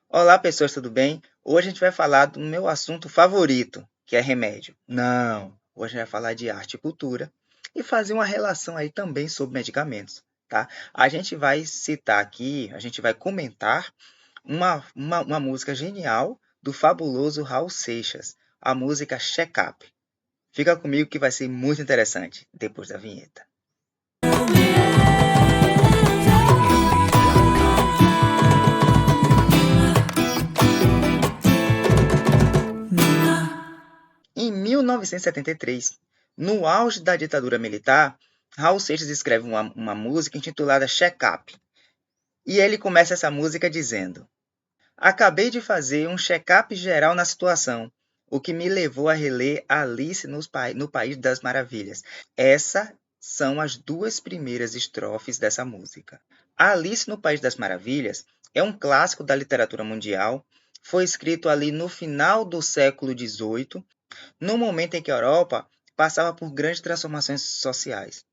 Olá, pessoas, tudo bem? Hoje a gente vai falar do meu assunto favorito, que é remédio. Não, hoje a gente vai falar de arte e cultura e fazer uma relação aí também sobre medicamentos, tá? A gente vai citar aqui, a gente vai comentar uma música genial do fabuloso Raul Seixas, a música Check Up. Fica comigo que vai ser muito interessante depois da vinheta. Em 1973, no auge da ditadura militar, Raul Seixas escreve uma música intitulada Check Up. E ele começa essa música dizendo: Acabei de fazer um check-up geral na situação, o que me levou a reler Alice no País das Maravilhas. Essas são as duas primeiras estrofes dessa música. Alice no País das Maravilhas é um clássico da literatura mundial. Foi escrito ali no final do século XVIII, no momento em que a Europa passava por grandes transformações sociais.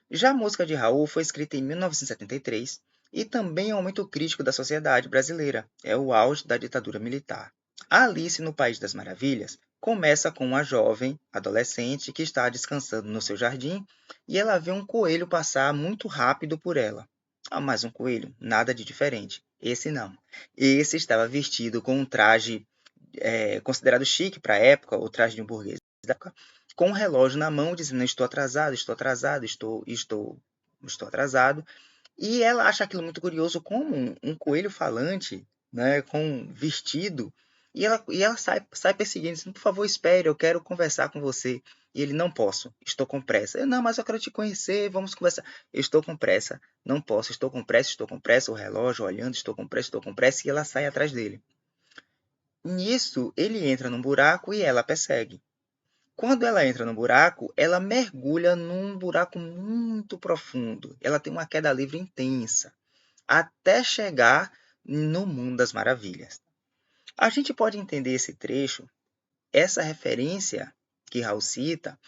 Já a música de Raul foi escrita em 1973 e também é um momento crítico da sociedade brasileira. É o auge da ditadura militar. Alice no País das Maravilhas começa com uma jovem adolescente que está descansando no seu jardim e ela vê um coelho passar muito rápido por ela. Ah, mas um coelho, nada de diferente. Esse não. Esse estava vestido com um traje considerado chique para a época, o traje de um burguês da época, com um relógio na mão, dizendo: estou atrasado, estou atrasado, estou atrasado. E ela acha aquilo muito curioso, como um coelho falante, né, com um vestido, e ela sai perseguindo, dizendo: por favor, espere, eu quero conversar com você. E ele: não posso, estou com pressa. Eu: não, mas eu quero te conhecer, vamos conversar. Eu estou com pressa, não posso, estou com pressa, o relógio olhando, estou com pressa, e ela sai atrás dele. Nisso, ele entra num buraco e ela persegue. Quando ela entra no buraco, ela mergulha num buraco muito profundo. Ela tem uma queda livre intensa, até chegar no mundo das maravilhas. A gente pode entender esse trecho, essa referência que Raul cita,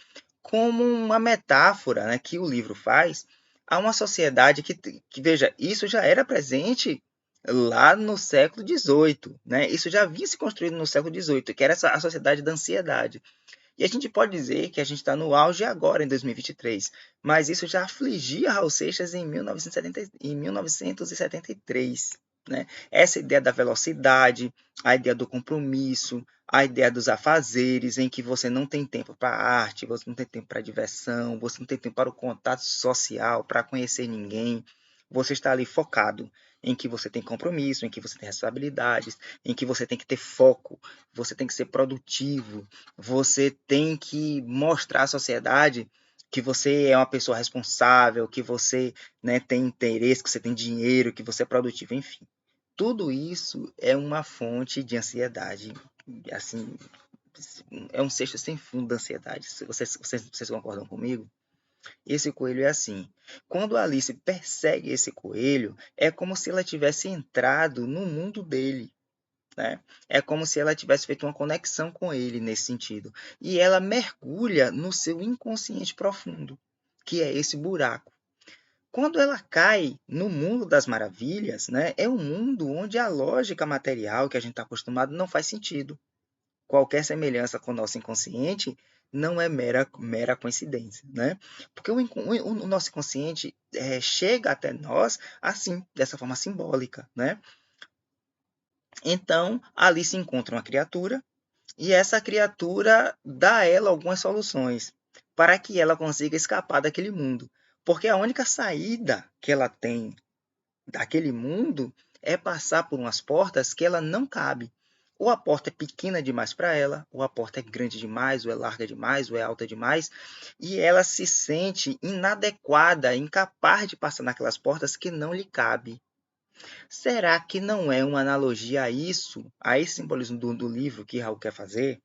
como uma metáfora, né, que o livro faz a uma sociedade que, veja, isso já era presente lá no século XVIII, né? Isso já vinha se construindo no século XVIII, que era a sociedade da ansiedade. E a gente pode dizer que a gente está no auge agora, em 2023, mas isso já afligia Raul Seixas em 1973. Né? Essa ideia da velocidade, a ideia do compromisso, a ideia dos afazeres, em que você não tem tempo para a arte, você não tem tempo para a diversão, você não tem tempo para o contato social, para conhecer ninguém. Você está ali focado em que você tem compromisso, em que você tem responsabilidades, em que você tem que ter foco, você tem que ser produtivo, você tem que mostrar à sociedade que você é uma pessoa responsável, que você, né, tem interesse, que você tem dinheiro, que você é produtivo, enfim. Tudo isso é uma fonte de ansiedade, assim, é um cesto sem fundo da ansiedade. Vocês concordam comigo? Esse coelho é assim. Quando a Alice persegue esse coelho, é como se ela tivesse entrado no mundo dele, né? É como se ela tivesse feito uma conexão com ele nesse sentido. E ela mergulha no seu inconsciente profundo, que é esse buraco. Quando ela cai no mundo das maravilhas, né, é um mundo onde a lógica material que a gente está acostumado não faz sentido. Qualquer semelhança com o nosso inconsciente não é mera coincidência, né? Porque o nosso inconsciente chega até nós assim, dessa forma simbólica, né? Então, ali se encontra uma criatura e essa criatura dá a ela algumas soluções para que ela consiga escapar daquele mundo. Porque a única saída que ela tem daquele mundo é passar por umas portas que ela não cabe. Ou a porta é pequena demais para ela, ou a porta é grande demais, ou é larga demais, ou é alta demais, e ela se sente inadequada, incapaz de passar naquelas portas que não lhe cabe. Será que não é uma analogia a isso, a esse simbolismo do livro que Raul quer fazer?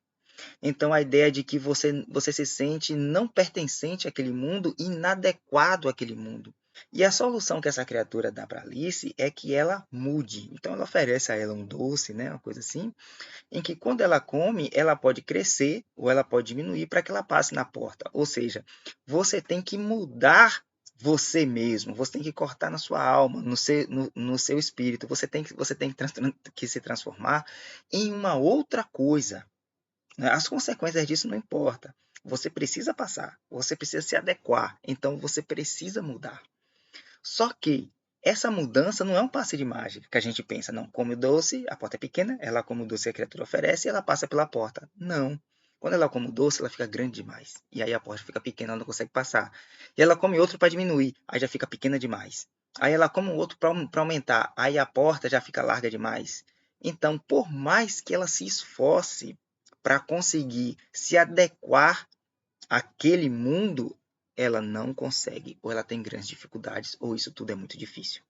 Então, a ideia de que você se sente não pertencente àquele mundo, inadequado àquele mundo. E a solução que essa criatura dá para Alice é que ela mude. Então, ela oferece a ela um doce, né, uma coisa assim, em que quando ela come, ela pode crescer ou ela pode diminuir para que ela passe na porta. Ou seja, você tem que mudar você mesmo, você tem que cortar na sua alma, no seu espírito, você tem que se transformar em uma outra coisa. Né? As consequências disso não importa. Você precisa passar, você precisa se adequar, então você precisa mudar. Só que essa mudança não é um passe de mágica que a gente pensa, não, come o doce, a porta é pequena, ela come o doce que a criatura oferece e ela passa pela porta. Não. Quando ela come o doce, ela fica grande demais. E aí a porta fica pequena, ela não consegue passar. E ela come outro para diminuir, aí já fica pequena demais. Aí ela come outro para aumentar, aí a porta já fica larga demais. Então, por mais que ela se esforce para conseguir se adequar àquele mundo, ela não consegue, ou ela tem grandes dificuldades, ou isso tudo é muito difícil.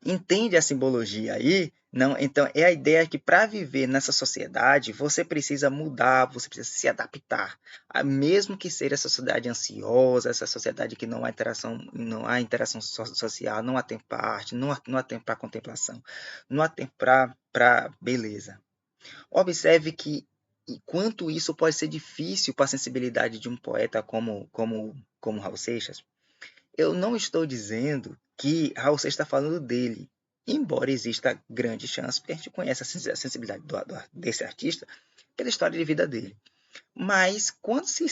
Entende a simbologia aí? Não, então é a ideia que para viver nessa sociedade você precisa mudar, você precisa se adaptar, mesmo que seja essa sociedade ansiosa, essa sociedade que não há interação social, não há tempo para arte, não há tempo para contemplação, não há tempo para beleza. Observe que quanto isso pode ser difícil para a sensibilidade de um poeta como Raul Seixas. Eu não estou dizendo que Raul Seixas está falando dele, embora exista grande chance, porque a gente conhece a sensibilidade desse artista pela história de vida dele. Mas quando se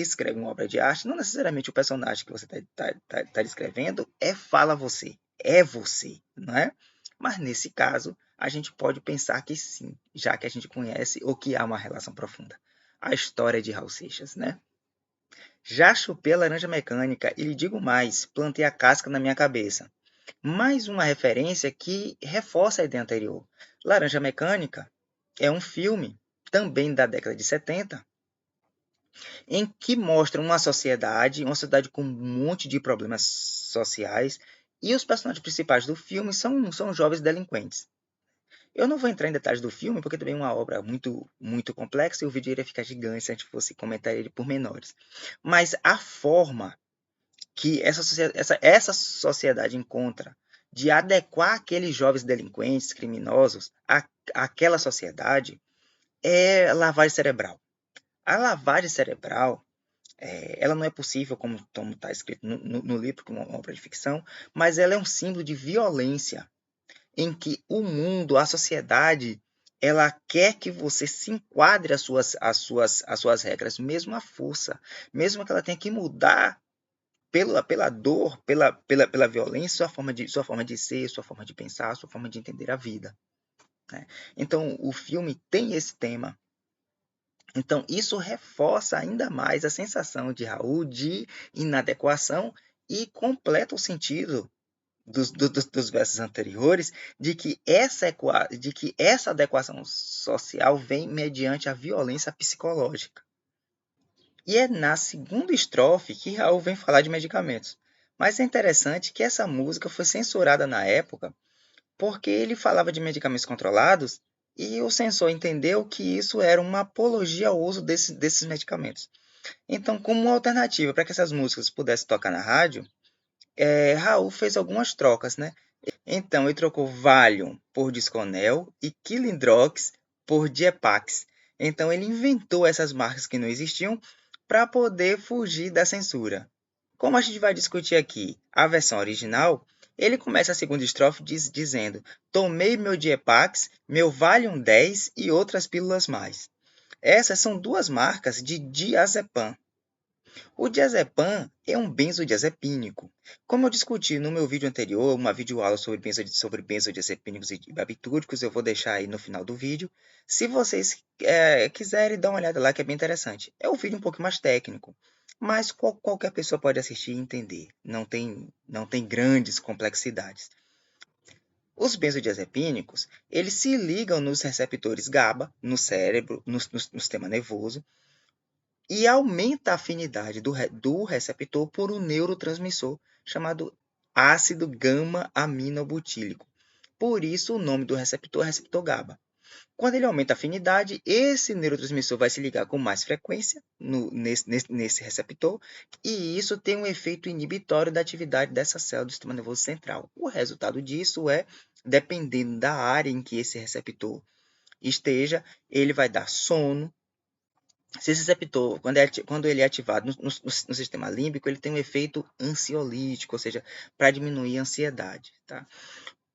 escreve uma obra de arte, não necessariamente o personagem que você está descrevendo fala você, é você, não é? Mas nesse caso, a gente pode pensar que sim, já que a gente conhece ou que há uma relação profunda. A história de Raul Seixas, né? Já chupei a laranja mecânica e lhe digo mais, plantei a casca na minha cabeça. Mais uma referência que reforça a ideia anterior. Laranja Mecânica é um filme, também da década de 70, em que mostra uma sociedade com um monte de problemas sociais, e os personagens principais do filme são jovens delinquentes. Eu não vou entrar em detalhes do filme, porque também é uma obra muito complexa e o vídeo iria ficar gigante se a gente fosse comentar ele por menores. Mas a forma que essa sociedade encontra de adequar aqueles jovens delinquentes, criminosos, àquela sociedade é lavagem cerebral. A lavagem cerebral ela não é possível, como está escrito no livro, como uma obra de ficção, mas ela é um símbolo de violência em que o mundo, a sociedade, ela quer que você se enquadre às suas regras, mesmo à força, mesmo que ela tenha que mudar pela dor, pela violência, sua forma de ser, sua forma de pensar, sua forma de entender a vida. Né? Então, o filme tem esse tema. Então, isso reforça ainda mais a sensação de Raul de inadequação e completa o sentido dos versos anteriores de que essa adequação social vem mediante a violência psicológica. E é na segunda estrofe que Raul vem falar de medicamentos. Mas é interessante que essa música foi censurada na época porque ele falava de medicamentos controlados e o censor entendeu que isso era uma apologia ao uso desses medicamentos. Então, como uma alternativa para que essas músicas pudessem tocar na rádio, Raul fez algumas trocas, né? Então, ele trocou Valium por Disconel e Kilindrox por Diepax. Então, ele inventou essas marcas que não existiam para poder fugir da censura. Como a gente vai discutir aqui a versão original, ele começa a segunda estrofe dizendo: tomei meu Diepax, meu Valium 10 e outras pílulas mais. Essas são duas marcas de diazepam. O diazepam é um benzodiazepínico. Como eu discuti no meu vídeo anterior, uma videoaula sobre benzodiazepínicos e barbitúricos, eu vou deixar aí no final do vídeo. Se vocês quiserem dar uma olhada lá, que é bem interessante. É um vídeo um pouco mais técnico, mas qualquer pessoa pode assistir e entender. Não tem grandes complexidades. Os benzodiazepínicos, eles se ligam nos receptores GABA, no cérebro, no sistema nervoso, e aumenta a afinidade do receptor por um neurotransmissor chamado ácido gama-aminobutílico. Por isso, o nome do receptor é receptor GABA. Quando ele aumenta a afinidade, esse neurotransmissor vai se ligar com mais frequência nesse receptor, e isso tem um efeito inibitório da atividade dessa célula do sistema nervoso central. O resultado disso dependendo da área em que esse receptor esteja, ele vai dar sono, Se esse receptor, quando ele é ativado no sistema límbico, ele tem um efeito ansiolítico, ou seja, para diminuir a ansiedade. Tá?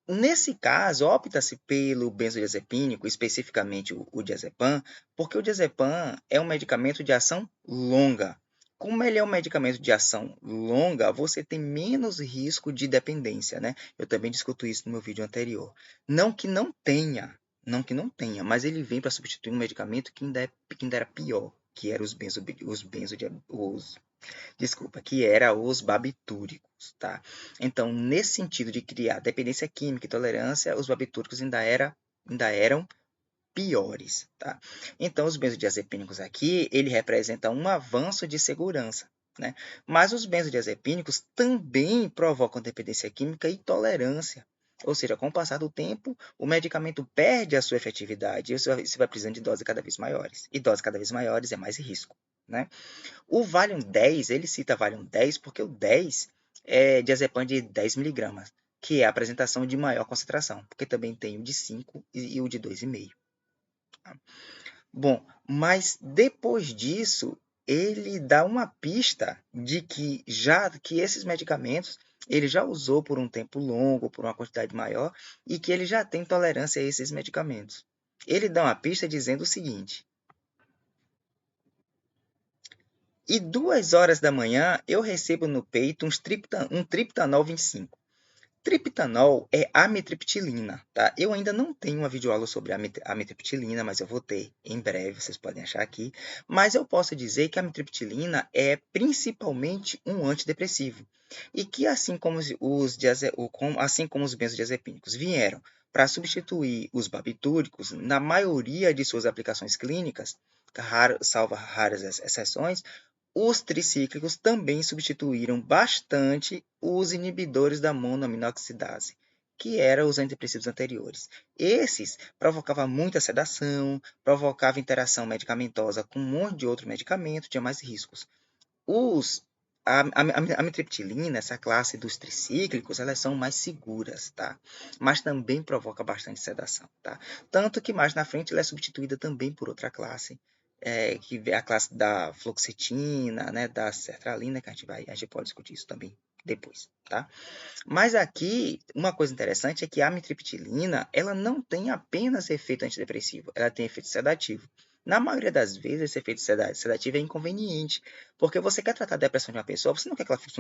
Nesse caso, opta-se pelo benzodiazepínico, especificamente o diazepam, porque o diazepam é um medicamento de ação longa. Como ele é um medicamento de ação longa, você tem menos risco de dependência, né? Eu também discuto isso no meu vídeo anterior. Não que não tenha, não que não tenha, mas ele vem para substituir um medicamento que ainda era pior, que era desculpa, que era os barbitúricos, tá? Então, nesse sentido de criar dependência química e tolerância, os barbitúricos ainda eram piores, tá? Então, os benzodiazepínicos aqui, ele representa um avanço de segurança, né? Mas os benzodiazepínicos também provocam dependência química e tolerância. Ou seja, com o passar do tempo, o medicamento perde a sua efetividade e você vai precisando de doses cada vez maiores. E doses cada vez maiores é mais risco, né? O Valium 10, ele cita Valium 10 porque o 10 é diazepam de 10 miligramas, que é a apresentação de maior concentração, porque também tem o de 5 e o de 2,5. Bom, mas depois disso, ele dá uma pista de que esses medicamentos ele já usou por um tempo longo, por uma quantidade maior, e que ele já tem tolerância a esses medicamentos. Ele dá uma pista dizendo o seguinte: e 2 horas da manhã eu recebo no peito um triptanol 25. Triptanol é amitriptilina, tá? Eu ainda não tenho uma videoaula sobre amitriptilina, mas eu vou ter em breve, vocês podem achar aqui. Mas eu posso dizer que a amitriptilina é principalmente um antidepressivo. E que assim como os benzodiazepínicos vieram para substituir os barbitúricos, na maioria de suas aplicações clínicas, salvo raras exceções, os tricíclicos também substituíram bastante os inibidores da monoaminoxidase, que eram os antidepressivos anteriores. Esses provocavam muita sedação, provocavam interação medicamentosa com um monte de outro medicamento, tinha mais riscos. A amitriptilina, essa classe dos tricíclicos, elas são mais seguras, tá? Mas também provoca bastante sedação, tá? Tanto que mais na frente ela é substituída também por outra classe, que é a classe da fluoxetina, né, da sertralina, que a gente pode discutir isso também depois, tá? Mas aqui, uma coisa interessante é que a amitriptilina, ela não tem apenas efeito antidepressivo, ela tem efeito sedativo. Na maioria das vezes, esse efeito sedativo é inconveniente, porque você quer tratar a depressão de uma pessoa, você não quer que ela fique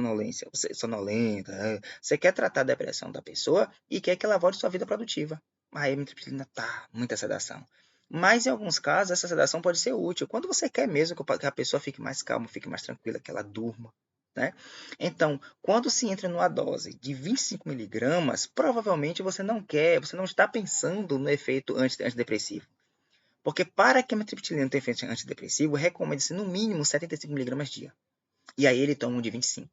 sonolenta, você quer tratar a depressão da pessoa e quer que ela volte à sua vida produtiva. Aí a amitriptilina tá, muita sedação. Mas em alguns casos, essa sedação pode ser útil, quando você quer mesmo que a pessoa fique mais calma, fique mais tranquila, que ela durma, né? Então, quando se entra numa dose de 25 miligramas, provavelmente você não está pensando no efeito antidepressivo. Porque para que a amitriptilina tenha efeito antidepressivo, recomenda-se no mínimo 75 miligramas dia. E aí ele toma um de 25.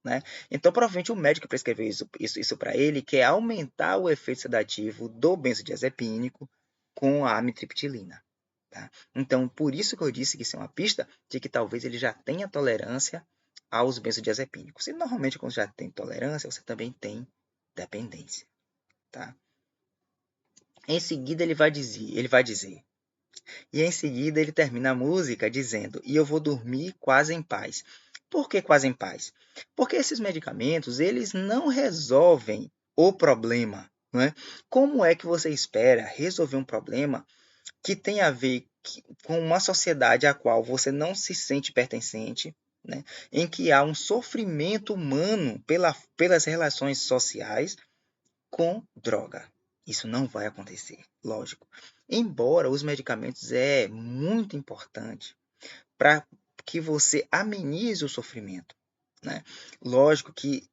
Né? Então, provavelmente o médico prescreveu isso para ele, que é aumentar o efeito sedativo do benzodiazepínico com a amitriptilina. Tá? Então, por isso que eu disse que isso é uma pista de que talvez ele já tenha tolerância aos benzodiazepínicos. E normalmente, quando já tem tolerância, você também tem dependência. Tá? Em seguida, ele vai dizer, e em seguida ele termina a música dizendo, e eu vou dormir quase em paz. Por que quase em paz? Porque esses medicamentos, eles não resolvem o problema. Não é? Como é que você espera resolver um problema que tem a ver com uma sociedade a qual você não se sente pertencente, né? Em que há um sofrimento humano pelas relações sociais com droga? Isso não vai acontecer, lógico. Embora os medicamentos é muito importante para que você amenize o sofrimento, né? Lógico que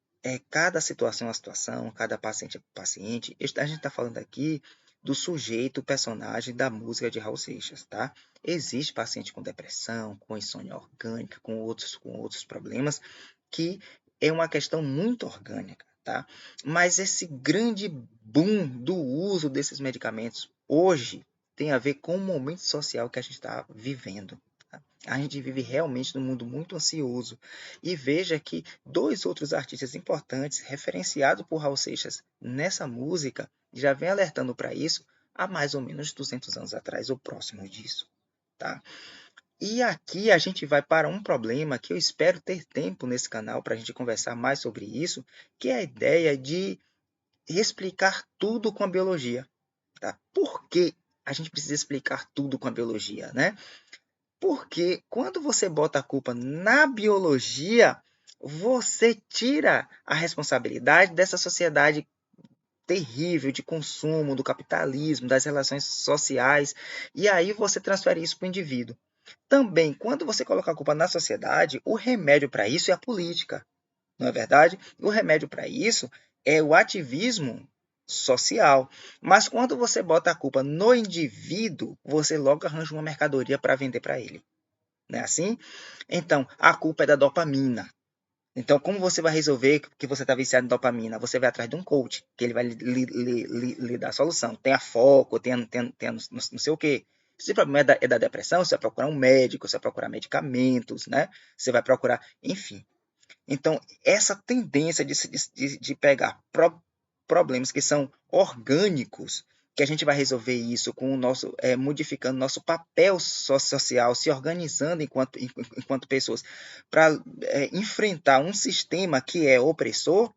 cada situação é uma situação, cada paciente é paciente. A gente está falando aqui do sujeito, o personagem da música de Raul Seixas, tá? Existe paciente com depressão, com insônia orgânica, com outros problemas, que é uma questão muito orgânica, tá? Mas esse grande boom do uso desses medicamentos hoje tem a ver com o momento social que a gente está vivendo. Tá? A gente vive realmente num mundo muito ansioso. E veja que dois outros artistas importantes, referenciados por Raul Seixas nessa música, já vem alertando para isso há mais ou menos 200 anos atrás, ou próximo disso. Tá? E aqui a gente vai para um problema que eu espero ter tempo nesse canal para a gente conversar mais sobre isso, que é a ideia de explicar tudo com a biologia. Tá? Por que a gente precisa explicar tudo com a biologia, né? Porque quando você bota a culpa na biologia, você tira a responsabilidade dessa sociedade terrível de consumo, do capitalismo, das relações sociais, e aí você transfere isso para o indivíduo. Também, quando você coloca a culpa na sociedade, o remédio para isso é a política, não é verdade? O remédio para isso é o ativismo social. Mas quando você bota a culpa no indivíduo, você logo arranja uma mercadoria para vender para ele. Não é assim? Então, a culpa é da dopamina. Então, como você vai resolver que você está viciado em dopamina? Você vai atrás de um coach, que ele vai lhe dar a solução. Tenha foco, tenha não sei o quê. Se o problema é da depressão, você vai procurar um médico, você vai procurar medicamentos, né? Você vai procurar, enfim. Então, essa tendência de pegar problemas que são orgânicos, que a gente vai resolver isso com o nosso, modificando nosso papel social, se organizando enquanto pessoas, para enfrentar um sistema que é opressor,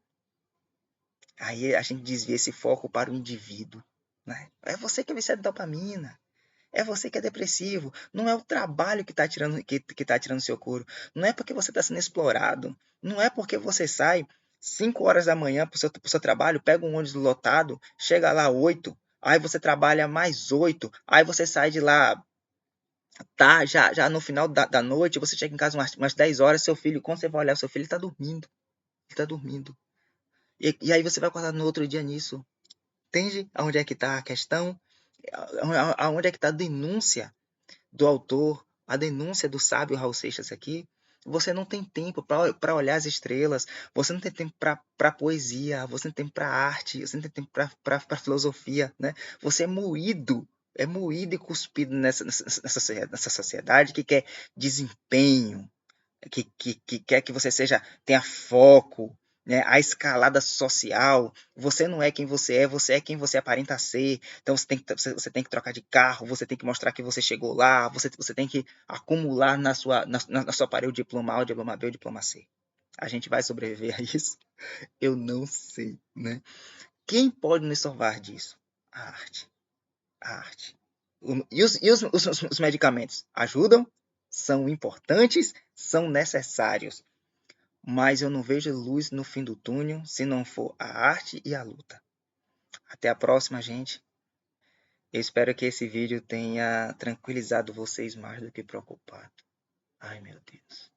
aí a gente desvia esse foco para o indivíduo. Né? É você que é viciado em dopamina. É você que é depressivo. Não é o trabalho que tá tirando seu couro. Não é porque você está sendo explorado. Não é porque você sai 5 horas da manhã para o seu trabalho, pega um ônibus lotado, chega lá 8, aí você trabalha mais 8, aí você sai de lá, tá, já no final da noite, você chega em casa umas 10 horas, seu filho, quando você vai olhar, seu filho está dormindo. Ele está dormindo. E aí você vai acordar no outro dia nisso. Entende aonde é que está a questão? Aonde é que está a denúncia do autor, a denúncia do sábio Raul Seixas aqui? Você não tem tempo para olhar as estrelas, você não tem tempo para poesia, você não tem tempo para arte, você não tem tempo para filosofia, né? Você é moído e cuspido nessa sociedade que quer desempenho, que quer que você tenha foco, né? A escalada social. Você não é quem você é quem você aparenta ser. Então você tem que trocar de carro, você tem que mostrar que você chegou lá, você tem que acumular na sua parede o diploma A, o diploma B, o diploma C. A gente vai sobreviver a isso? Eu não sei, né? Quem pode nos salvar disso? A arte. A arte. E os medicamentos ajudam? São importantes? São necessários? Mas eu não vejo luz no fim do túnel se não for a arte e a luta. Até a próxima, gente. Eu espero que esse vídeo tenha tranquilizado vocês mais do que preocupado. Ai, meu Deus.